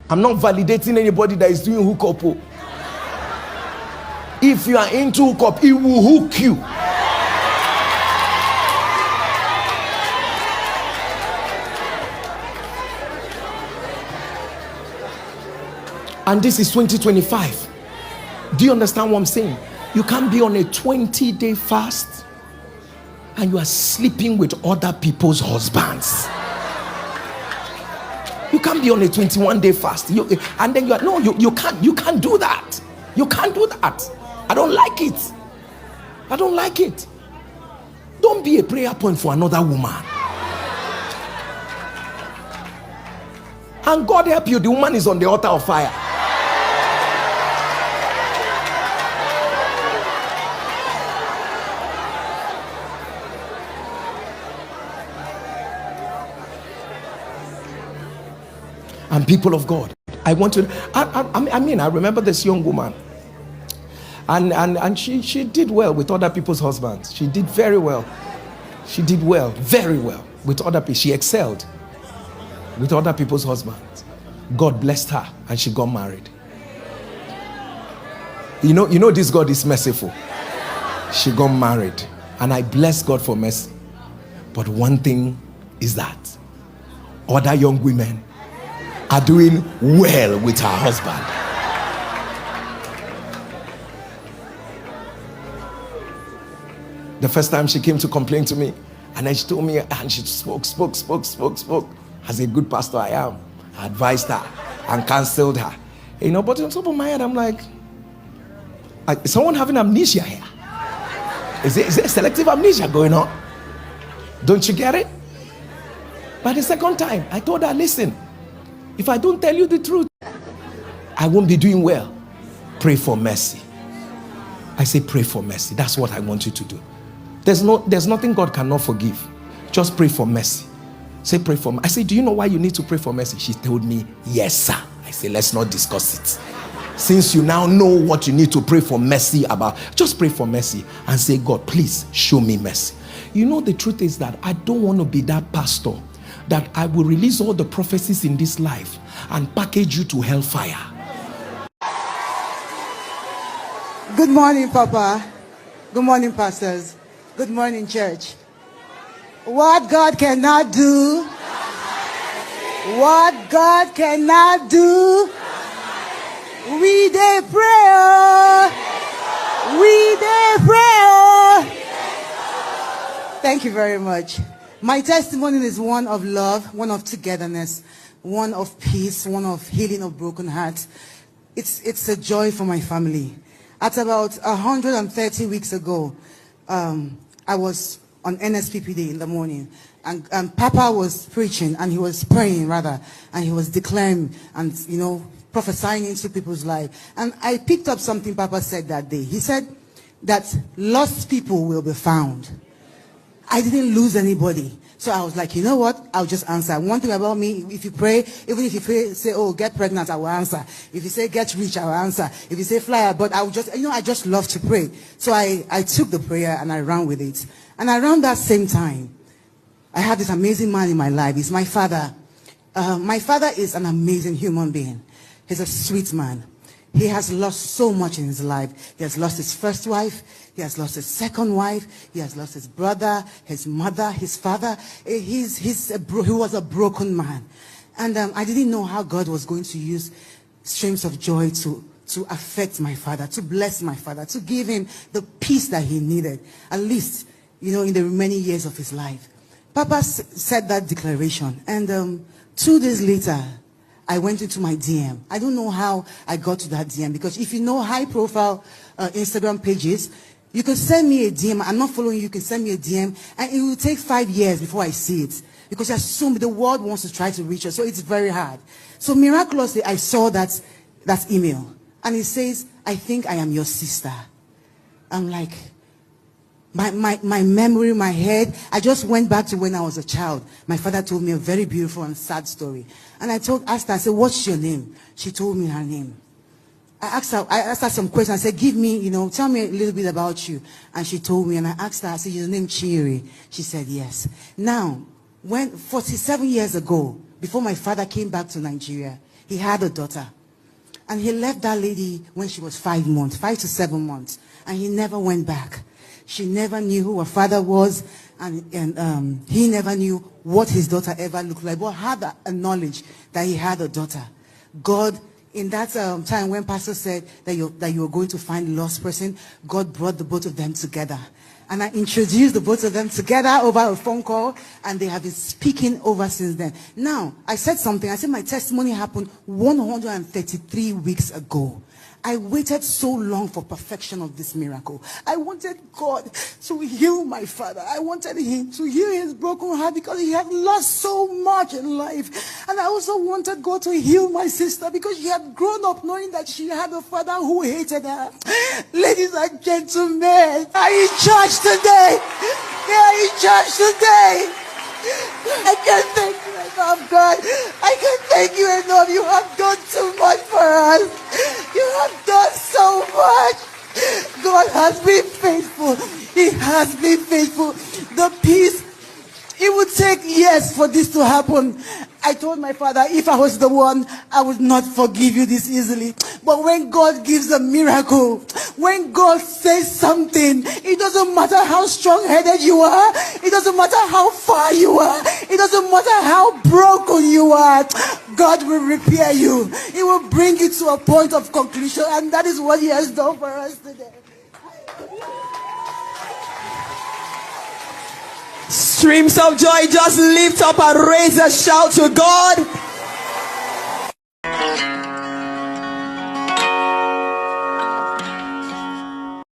I'm not validating anybody that is doing hookup. Oh. If you are into hookup, it will hook you. And this is 2025. Do you understand what I'm saying? You can't be on a 20-day fast and you are sleeping with other people's husbands. You can't be on a 21-day fast. And then you can't do that. You can't do that. I don't like it. I don't like it. Don't be a prayer point for another woman. And God help you, the woman is on the altar of fire. And people of God, I remember this young woman, and she did well with other people's husbands. She did very well. She did well, very well with other people. She excelled with other people's husbands. God blessed her and she got married. You know this God is merciful. She got married and I bless God for mercy. But one thing is that other young women are doing well with her husband. The first time she came to complain to me, and then she told me, and she spoke. As a good pastor I am, I advised her and counseled her. But on top of my head, I'm like, is someone having amnesia here? Is there selective amnesia going on? Don't you get it? But the second time, I told her, listen, if I don't tell you the truth, I won't be doing well. Pray for mercy. I say pray for mercy. That's what I want you to do. There's nothing God cannot forgive. Just pray for mercy. Say pray for mercy. I say, do you know why you need to pray for mercy? She told me, yes, sir. I say, let's not discuss it. Since you now know what you need to pray for mercy about, just pray for mercy and say, God, please show me mercy. The truth is that I don't want to be that pastor that I will release all the prophecies in this life and package you to hellfire. Good morning, Papa. Good morning, pastors. Good morning, church. What God cannot do, what God cannot do, we dey pray. We dey pray. Thank you very much. My testimony is one of love, one of togetherness, one of peace, one of healing of broken hearts. It's a joy for my family. At about 130 weeks ago, I was on NSPP Day in the morning, and Papa was preaching, and he was praying rather, and he was declaring and prophesying into people's lives. And I picked up something Papa said that day. He said that lost people will be found. I didn't lose anybody. So I was like, you know what? I'll just answer. One thing about me, if you pray, even if you pray, say, oh, get pregnant, I will answer. If you say get rich, I will answer. If you say fly, but I will just, I just love to pray. So I took the prayer and I ran with it. And around that same time, I had this amazing man in my life. He's my father. My father is an amazing human being. He's a sweet man. He has lost so much in his life. He has lost his first wife. He has lost his second wife. He has lost his brother, his mother, his father. He was a broken man. And I didn't know how God was going to use streams of joy to affect my father, to bless my father, to give him the peace that he needed, at least, in the remaining years of his life. Papa said that declaration. And 2 days later, I went into my DM. I don't know how I got to that DM, because if you know high-profile Instagram pages, you can send me a DM. I'm not following you. You can send me a DM, and it will take 5 years before I see it, because the world wants to try to reach us, so it's very hard. So miraculously, I saw that email, and it says, "I think I am your sister." I'm like, my memory, my head, I just went back to when I was a child. My father told me a very beautiful and sad story. And I asked her, I said, what's your name? She told me her name. I asked her some questions. I said, give me, tell me a little bit about you. And she told me, and I asked her, I said, your name Chiri? She said, yes. Now, 47 years ago, before my father came back to Nigeria, he had a daughter. And he left that lady when she was 5 months, 5 to 7 months. And he never went back. She never knew who her father was. And he never knew what his daughter ever looked like. But had a knowledge that he had a daughter. God, in that time when Pastor said that you were going to find a lost person, God brought the both of them together. And I introduced the both of them together over a phone call, and they have been speaking over since then. Now, I said something. I said my testimony happened 133 weeks ago. I waited so long for perfection of this miracle. I wanted God to heal my father. I wanted him to heal his broken heart because he had lost so much in life. And I also wanted God to heal my sister because she had grown up knowing that she had a father who hated her. Ladies and gentlemen, are you in church today? Are you in church today? I can't thank you enough, God. I can't thank you enough. You have done too much for us. You have done so much. God has been faithful. He has been faithful. The peace, it would take years for this to happen. I told my father, if I was the one, I would not forgive you this easily. But when God gives a miracle, when God says something, it doesn't matter how strong-headed you are. It doesn't matter how far you are. It doesn't matter how broken you are. God will repair you. He will bring you to a point of conclusion. And that is what he has done for us today. Streams of joy, just lift up and raise a shout to God.